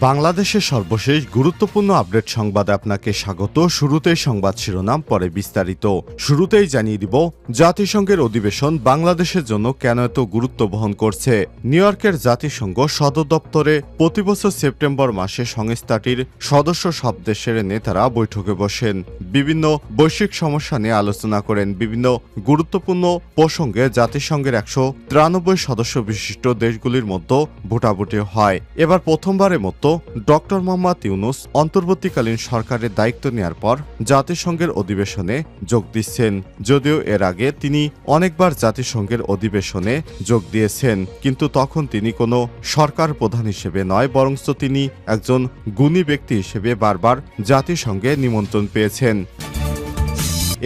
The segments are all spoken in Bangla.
বাংলাদেশের সর্বশেষ গুরুত্বপূর্ণ আপডেট সংবাদে আপনাকে স্বাগত। শুরুতেই সংবাদ শিরোনাম, পরে বিস্তারিত। শুরুতেই জানিয়ে দিব, জাতিসংঘের অধিবেশন বাংলাদেশের জন্য কেন এত গুরুত্ব বহন করছে। নিউ ইয়র্কের জাতিসংঘ সদর দপ্তরে প্রতিবছর সেপ্টেম্বর মাসে সংস্থাটির সদস্য সব দেশের নেতারা বৈঠকে বসেন, বিভিন্ন বৈশ্বিক সমস্যা নিয়ে আলোচনা করেন। বিভিন্ন গুরুত্বপূর্ণ প্রসঙ্গে জাতিসংঘের 193 সদস্য বিশিষ্ট দেশগুলির মধ্যে ভোটাভুটি হয়। এবার প্রথমবারের মতো ডক্টর মোহাম্মদ ইউনূস অন্তর্বর্তীকালীন সরকারের দায়িত্ব নেওয়ার পর জাতিসংঘের অধিবেশনে যোগ দিচ্ছেন। যদিও এর আগে তিনি অনেকবার জাতিসংঘের অধিবেশনে যোগ দিয়েছেন, কিন্তু তখন তিনি কোনো সরকার প্রধান হিসেবে নয়, বরঞ্চ তিনি একজন গুণী ব্যক্তি হিসেবে বারবার জাতিসংঘে নিমন্ত্রণ পেয়েছেন।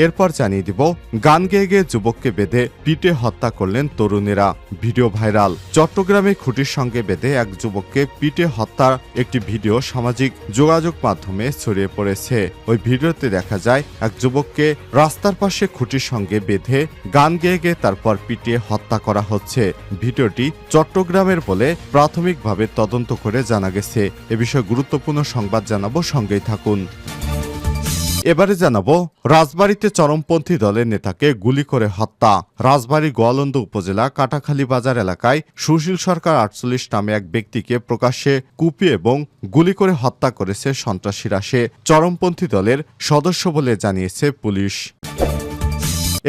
এরপর জানিয়ে দিব, গান গেয়ে গেয়ে যুবককে বেঁধে পিটে হত্যা করলেন তরুণেরা, ভিডিও ভাইরাল। চট্টগ্রামে খুঁটির সঙ্গে বেঁধে এক যুবককে পিটে হত্যার একটি ভিডিও সামাজিক যোগাযোগ মাধ্যমে ছড়িয়ে পড়েছে। ওই ভিডিওতে দেখা যায় এক যুবককে রাস্তার পাশে খুঁটির সঙ্গে বেঁধে গান গেয়ে গেয়ে তারপর পিটিয়ে হত্যা করা হচ্ছে। ভিডিওটি চট্টগ্রামের বলে প্রাথমিকভাবে তদন্ত করে জানা গেছে। এ বিষয়ে গুরুত্বপূর্ণ সংবাদ জানাবো, সঙ্গেই থাকুন। এবারে জানাবো, রাজবাড়ীতে চরমপন্থী দলের নেতাকে গুলি করে হত্যা। রাজবাড়ী গোয়ালন্দ উপজেলা কাটাখালী বাজার এলাকায় সুশীল সরকার 48 নামে এক ব্যক্তিকে প্রকাশ্যে কুপিয়ে এবং গুলি করে হত্যা করেছে সন্ত্রাসীরা। সে চরমপন্থী দলের সদস্য বলে জানিয়েছে পুলিশ।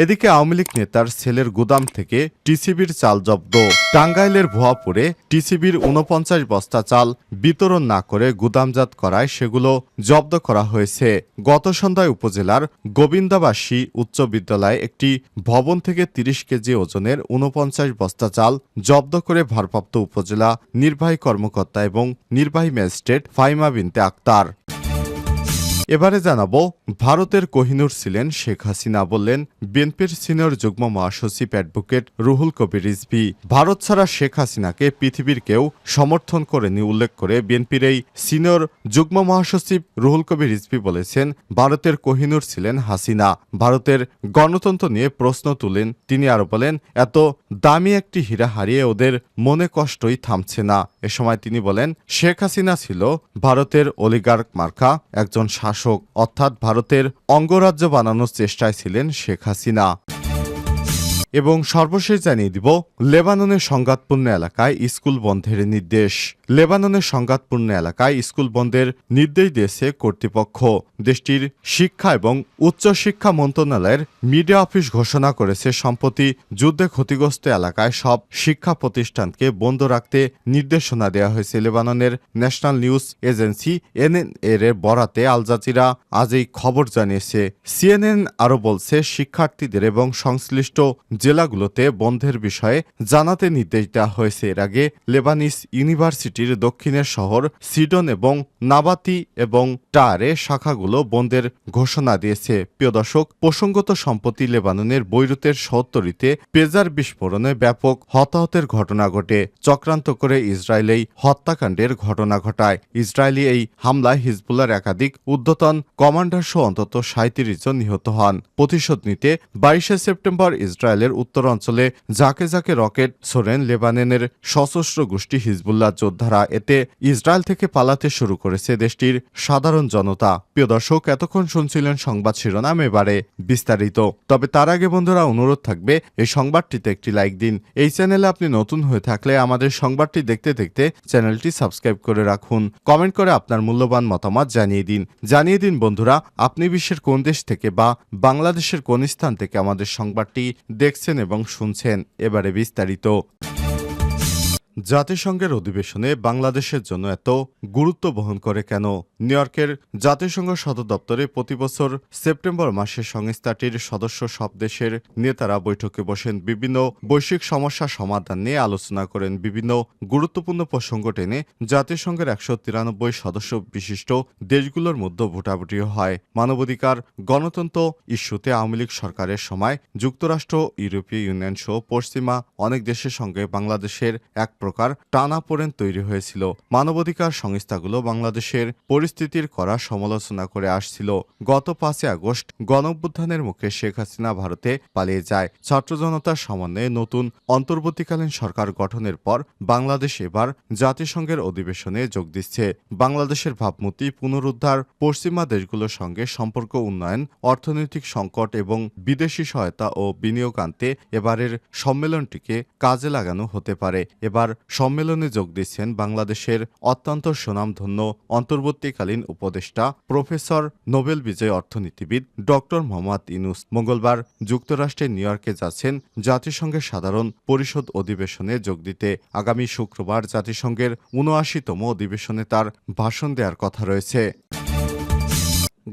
এদিকে আওয়ামী লীগ নেতার ছেলের গুদাম থেকে টিসিবির চাল জব্দ। টাঙ্গাইলের ভুয়াপুরে টিসিবির 49 বস্তা চাল বিতরণ না করে গুদামজাত করায় সেগুলো জব্দ করা হয়েছে। গত সন্ধ্যায় উপজেলার গোবিন্দাবাসী উচ্চ বিদ্যালয়ে একটি ভবন থেকে 30 কেজি ওজনের 49 বস্তা চাল জব্দ করে ভারপ্রাপ্ত উপজেলা নির্বাহী কর্মকর্তা এবং নির্বাহী ম্যাজিস্ট্রেট ফাহিমা বিনতে আক্তার। এবারে জানাবো, ভারতের কোহিনূর ছিলেন শেখ হাসিনা, বললেন বিএনপির সিনিয়র যুগ্ম মহাসচিব অ্যাডভোকেট রুহুল কবির রিজভী। ভারত ছাড়া শেখ হাসিনাকে পৃথিবীর কেউ সমর্থন করেনি উল্লেখ করে বিএনপির এই সিনিয়র যুগ্ম মহাসচিব রুহুল কবির রিজভী বলেছেন, ভারতের কোহিনূর ছিলেন হাসিনা। ভারতের গণতন্ত্র নিয়ে প্রশ্ন তুলেন তিনি। আরো বলেন, এত দামি একটি হীরা হারিয়ে ওদের মনে কষ্টই থামছে না। এ সময় তিনি বলেন, শেখ হাসিনা ছিল ভারতের অলিগার্ক মার্কা একজন শাসক, অর্থাৎ ভারতের অঙ্গরাজ্য বানানোর চেষ্টায় ছিলেন শেখ হাসিনা। এবং সর্বশেষ জানিয়ে দিব, লেবাননের সংঘাতপূর্ণ এলাকায় স্কুল বন্ধের নির্দেশ। লেবাননের সংঘাতপূর্ণ এলাকায় স্কুল বন্ধের নির্দেশ দিয়েছে কর্তৃপক্ষ। দেশটির শিক্ষা এবং উচ্চশিক্ষা মন্ত্রণালয়ের মিডিয়া অফিস ঘোষণা করেছে, সম্প্রতি যুদ্ধে ক্ষতিগ্রস্ত এলাকায় সব শিক্ষা প্রতিষ্ঠানকে বন্ধ রাখতে নির্দেশনা দেওয়া হয়েছে। লেবাননের ন্যাশনাল নিউজ এজেন্সি এনএনএর বরাতে আল জাজিরা আজ এই খবর জানিয়েছে। সিএনএন আরও বলছে, শিক্ষার্থীদের এবং সংশ্লিষ্ট জেলাগুলোতে বন্ধের বিষয়ে জানাতে নির্দেশ দেওয়া হয়েছে। এর আগে লেবানিস ইউনিভার্সিটির দক্ষিণের শহর সিডন এবং নাবাতি এবং টায়ারে শাখাগুলো বন্ধের ঘোষণা দিয়েছে। প্রিয় দর্শক, প্রসঙ্গত সম্প্রতি লেবাননের বৈরুতের শহরতলিতে পেজার বিস্ফোরণে ব্যাপক হতাহতের ঘটনা ঘটে। চক্রান্ত করে ইসরায়েল এই হত্যাকাণ্ডের ঘটনা ঘটায়। ইসরায়েলি এই হামলায় হিজবুল্লাহর একাধিক ঊর্ধ্বতন কমান্ডার সহ অন্তত 37 জন নিহত হন। প্রতিশোধ নিতে 22 সেপ্টেম্বর ইসরায়েলের উত্তরাঞ্চলে ঝাঁকে ঝাঁকে রকেট ছোড়েন লেবাননের সশস্ত্র গোষ্ঠী হিজবুল্লাহ যোদ্ধারা। এতে ইসরায়েল থেকে পালাতে শুরু করেছে দেশটির সাধারণ জনতা। প্রিয় দর্শক, এতক্ষণ শুনছিলেন সংবাদ শিরোনাম, এবারে বিস্তারিত। তবে তার আগে বন্ধুরা, অনুরোধ থাকবে এই সংবাদটিতে একটি লাইক দিন। এই চ্যানেলে আপনি নতুন হয়ে থাকলে আমাদের সংবাদটি দেখতে দেখতে চ্যানেলটি সাবস্ক্রাইব করে রাখুন। কমেন্ট করে আপনার মূল্যবান মতামত জানিয়ে দিন বন্ধুরা, আপনি বিশ্বের কোন দেশ থেকে বা বাংলাদেশের কোন স্থান থেকে আমাদের সংবাদটি দেখছেন এবং শুনছেন। এবারে বিস্তারিত। জাতিসংঘের অধিবেশনে বাংলাদেশের জন্য এত গুরুত্ব বহন করে কেন? নিউ ইয়র্কের জাতিসংঘ সদর দপ্তরে প্রতিবছর সেপ্টেম্বর মাসে সংস্থাটির সদস্য সব দেশের নেতারা বৈঠকে বসেন, বিভিন্ন বৈশ্বিক সমস্যা সমাধান নিয়ে আলোচনা করেন। বিভিন্ন গুরুত্বপূর্ণ প্রসঙ্গ টেনে জাতিসংঘের 193 সদস্য বিশিষ্ট দেশগুলোর মধ্যে ভোটাভুটি হয়। মানবাধিকার, গণতন্ত্র ইস্যুতে আওয়ামী লীগ সরকারের সময় যুক্তরাষ্ট্র, ইউরোপীয় ইউনিয়ন সহ পশ্চিমা অনেক দেশের সঙ্গে বাংলাদেশের এক প্রকার টানাপোড়েন তৈরি হয়েছিল। মানবাধিকার সংস্থাগুলো বাংলাদেশের পরিস্থিতির কড়া সমালোচনা করে আসছিল। গত 5 আগস্ট গণঅভ্যুত্থানের মুখে শেখ হাসিনা ভারতে পালিয়ে যায়। ছাত্র জনতার সমন্বয়ে নতুন অন্তর্বর্তীকালীন সরকার গঠনের পর বাংলাদেশ এবার জাতিসংঘের অধিবেশনে যোগ দিচ্ছে। বাংলাদেশের ভাবমূর্তি পুনরুদ্ধার, পশ্চিমা দেশগুলোর সঙ্গে সম্পর্ক উন্নয়ন, অর্থনৈতিক সংকট এবং বিদেশি সহায়তা ও বিনিয়োগ আনতে এবারের সম্মেলনটিকে কাজে লাগানো হতে পারে। এবার সম্মেলনে যোগ দিচ্ছেন বাংলাদেশের অত্যন্ত সুনামধন্য অন্তর্বর্তীকালীন উপদেষ্টা প্রফেসর, নোবেল বিজয়ী অর্থনীতিবিদ ডক্টর মোহাম্মদ ইউনূস। মঙ্গলবার যুক্তরাষ্ট্রের নিউ ইয়র্কে যাচ্ছেন জাতিসংঘের সাধারণ পরিষদ অধিবেশনে যোগ দিতে। আগামী শুক্রবার জাতিসংঘের ৭৯তম অধিবেশনে তার ভাষণ দেওয়ার কথা রয়েছে।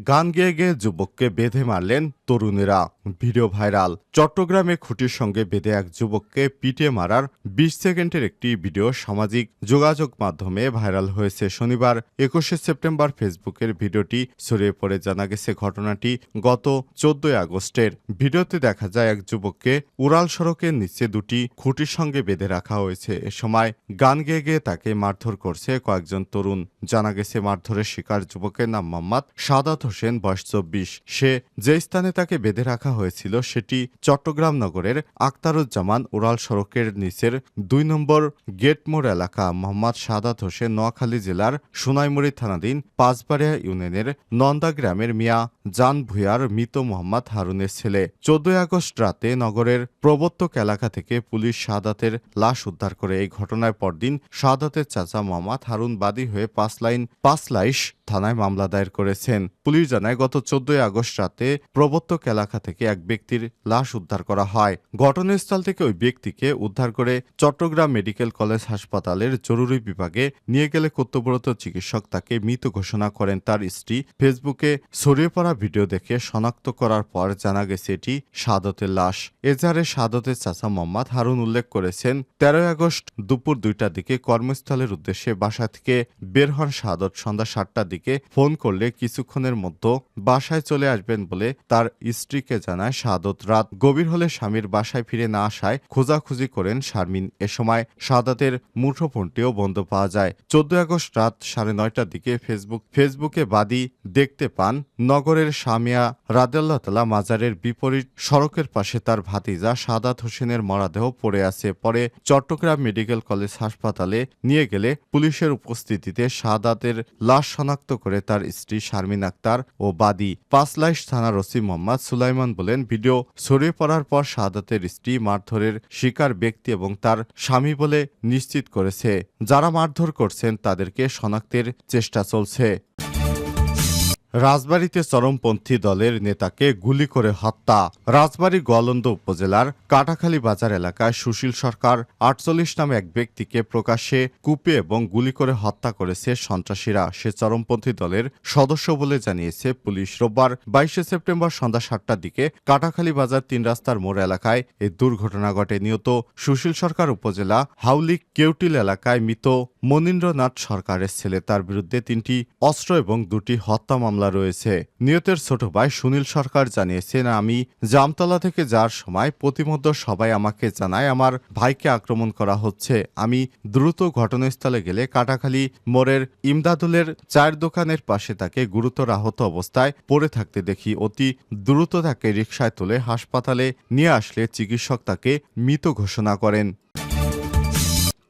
গান গেয়ে গেয়ে যুবককে বেঁধে মারলেন তরুণেরা, ভিডিও ভাইরাল। চট্টগ্রামে খুঁটির সঙ্গে বেঁধে এক যুবককে পিটিয়ে মারার ২০ সেকেন্ডের একটি ভিডিও সামাজিক যোগাযোগ মাধ্যমে ভাইরাল হয়েছে। শনিবার ২১শে সেপ্টেম্বর ফেসবুকের ভিডিওটি ছড়িয়ে পড়ে। জানা গেছে ঘটনাটি গত ১৪ আগস্টের। ভিডিওতে দেখা যায় এক যুবককে উড়াল সড়কের নিচে দুটি খুঁটির সঙ্গে বেঁধে রাখা হয়েছে। এ সময় গান গেয়ে গেয়ে তাকে মারধর করছে কয়েকজন তরুণ। জানা গেছে মারধরের শিকার যুবকের নাম মোহাম্মদ সাদাত হোসেন, বয়স ২৪। সে যে স্থানে তাকে বেঁধে রাখা হয়েছিল সেটি চট্টগ্রাম নগরের আখতারুজ্জামান উড়াল সড়কের নিচের ২ নম্বর গেট মোড় এলাকা। মোহাম্মদ সাদাত হোসেন নোয়াখালী জেলার সোনাইমুড়ি থানাধীন পাঁচবাড়িয়া ইউনিয়নের নন্দা গ্রামের মিয়া জান ভুঁইয়ার মৃত মোহাম্মদ হারুনের ছেলে। ১৪ আগস্ট রাতে নগরের প্রবর্তক এলাকা থেকে পুলিশ সাদাতের লাশ উদ্ধার করে। এই ঘটনার পরদিন সাদাতের চাচা মোহাম্মদ হারুন বাদী হয়ে পাঁচলাইশ থানায় মামলা দায়ের করেছেন। পুলিশ জানায় গত ১৪ আগস্ট রাতে প্রবর্তক এলাকা থেকে এক ব্যক্তির লাশ উদ্ধার করা হয়। ঘটনাস্থল থেকে ওই ব্যক্তিকে উদ্ধার করে চট্টগ্রাম মেডিকেল কলেজ হাসপাতালের জরুরি বিভাগে নিয়ে গেলে কর্তব্যরত চিকিৎসক তাকে মৃত ঘোষণা করেন। তার স্ত্রী ফেসবুকে ছড়িয়ে পড়া ভিডিও দেখে শনাক্ত করার পর জানা গেছে এটি সাদতের লাশ। এজাহারে সাদতের চাচা মোহাম্মদ হারুন উল্লেখ করেছেন, ১৩ আগস্ট দুপুর ২টার দিকে কর্মস্থলের উদ্দেশ্যে বাসা থেকে বের হন সাদত। সন্ধ্যা ৭টার দিকে ফোন করলে কিছুক্ষণের মধ্যে বাসায় চলে আসবেন বলে তার স্ত্রীকে জানায় সাদত। রাত গভীর হলে স্বামীর বাসায় ফিরে না আসায় খোঁজাখুঁজি করেন শারমিন। এ সময় সাদাতের মুঠোফোনটিও বন্ধ পাওয়া যায়। ১৪ আগস্ট রাত ৯:৩০টার দিকে ফেসবুকে বাদী দেখতে পান নগরের শামিয়া রাদিয়াল্লাহু তাআলা মাজারের বিপরীত সড়কের পাশে তার ভাতিজা সাদাত হোসেনের মরদেহ পড়ে আছে। পরে চট্টগ্রাম মেডিকেল কলেজ হাসপাতালে নিয়ে গেলে পুলিশের উপস্থিতিতে সাদাতের লাশ শনাক্ত করে তার স্ত্রী শারমিন আক্তার ও বাদী পাঁচলাইশ থানার ওসি মোহাম্মদ সুলাইমান বলেন, ভিডিও ছড়িয়ে পড়ার পর সাদাতের স্ত্রী মারধরের শিকার ব্যক্তি এবং তার স্বামী বলে নিশ্চিত করেছে। যারা মারধর করছেন তাদেরকে শনাক্তের চেষ্টা চলছে। রাজবাড়ীতে চরমপন্থী দলের নেতাকে গুলি করে হত্যা। রাজবাড়ী গোয়ালন্দ উপজেলার কাটাখালী বাজার এলাকায় সুশীল সরকার ৪৮ নামে এক ব্যক্তিকে প্রকাশ্যে কুপিয়ে এবং গুলি করে হত্যা করেছে সন্ত্রাসীরা। সে চরমপন্থী দলের সদস্য বলে জানিয়েছে পুলিশ। রোববার ২২শে সেপ্টেম্বর সন্ধ্যা ৭টার দিকে কাটাখালী বাজার ৩ রাস্তার মোড় এলাকায় এই দুর্ঘটনা ঘটে। নিহত সুশীল সরকার উপজেলা হাউলি কেউটিল এলাকায় মৃত মনীন্দ্রনাথ সরকারের ছেলে। তার বিরুদ্ধে ৩টি অস্ত্র এবং ২টি হত্যা মামলা রয়েছে। নিহতের ছোট ভাই সুনীল সরকার জানিয়েছেন, আমি জামতলা থেকে যাওয়ার সময় প্রতিমধ্যে সবাই আমাকে জানায় আমার ভাইকে আক্রমণ করা হচ্ছে। আমি দ্রুত ঘটনাস্থলে গেলে কাটাখালী মোড়ের ইমদাদুলের চায়ের দোকানের পাশে তাকে গুরুতর আহত অবস্থায় পড়ে থাকতে দেখি। অতি দ্রুত তাকে রিকশায় তুলে হাসপাতালে নিয়ে আসলে চিকিৎসক তাকে মৃত ঘোষণা করেন।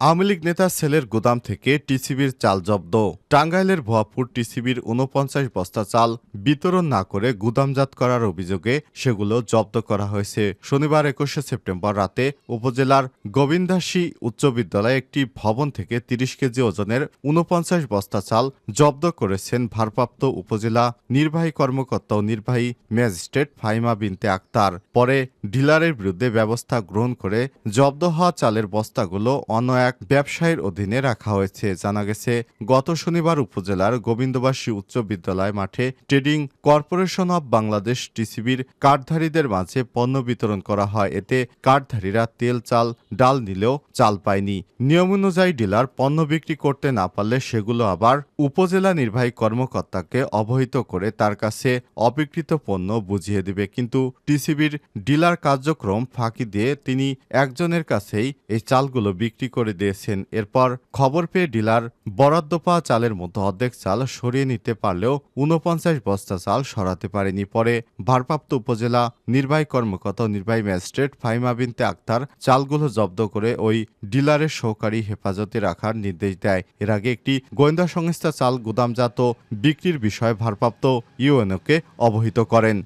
আওয়ামী লীগ নেতা ছেলের গোদাম থেকে টিসিবির চাল জব্দ। টাঙ্গাইলের ভুয়াপুর টিসিবির ৪৯ বস্তা চাল বিতরণ না করে গুদামজাত করার অভিযোগে সেগুলো জব্দ করা হয়েছে। শনিবার ২১শে সেপ্টেম্বর রাতে উপজেলার গোবিন্দাসী উচ্চ বিদ্যালয়ে একটি ভবন থেকে ৩০ কেজি ওজনের ৪৯ বস্তা চাল জব্দ করেছেন ভারপ্রাপ্ত উপজেলা নির্বাহী কর্মকর্তা ও নির্বাহী ম্যাজিস্ট্রেট ফাহিমা বিনতে আক্তার। পরে ডিলারের বিরুদ্ধে ব্যবস্থা গ্রহণ করে জব্দ হওয়া চালের বস্তাগুলো অন্য এক ব্যবসায়ীর অধীনে রাখা হয়েছে। জানা গেছে গত শনিবার উপজেলার গোবিন্দবাসী উচ্চ বিদ্যালয় মাঠে ট্রেডিং কর্পোরেশন অব বাংলাদেশ টিসিবির কার্ডধারীদের মাঝে পণ্য বিতরণ করা হয়। এতে কার্ডধারীরা তেল, চাল, ডাল নিলেও চাল পায়নি। নিয়ম অনুযায়ী ডিলার পণ্য বিক্রি করতে না পারলে সেগুলো আবার উপজেলা নির্বাহী কর্মকর্তাকে অবহিত করে তার কাছে অবিকৃত পণ্য বুঝিয়ে দিবে। কিন্তু টিসিবির ডিলার কার্যক্রম ফাঁকি দিয়ে তিনি একজনের কাছেই এই চালগুলো বিক্রি করে দিয়েছেন। এরপর খবর পেয়ে ডিলার বরাদ্দ পাওয়া চালের মধ্যে অর্ধেক চাল সরিয়ে নিতে পারলেও ৪৯ বস্তা চাল সরাতে পারেনি। পরে ভারপ্রাপ্ত উপজেলা নির্বাহী কর্মকর্তা ও নির্বাহী ম্যাজিস্ট্রেট ফাহিমা বিনতে আক্তার চালগুলো জব্দ করে ওই ডিলারের সহকারী হেফাজতে রাখার নির্দেশ দেয়। এর আগে একটি গোয়েন্দা সংস্থা চাল গুদামজাত বিক্রির বিষয়ে ভারপ্রাপ্ত ইউএনওকে অবহিত করেন।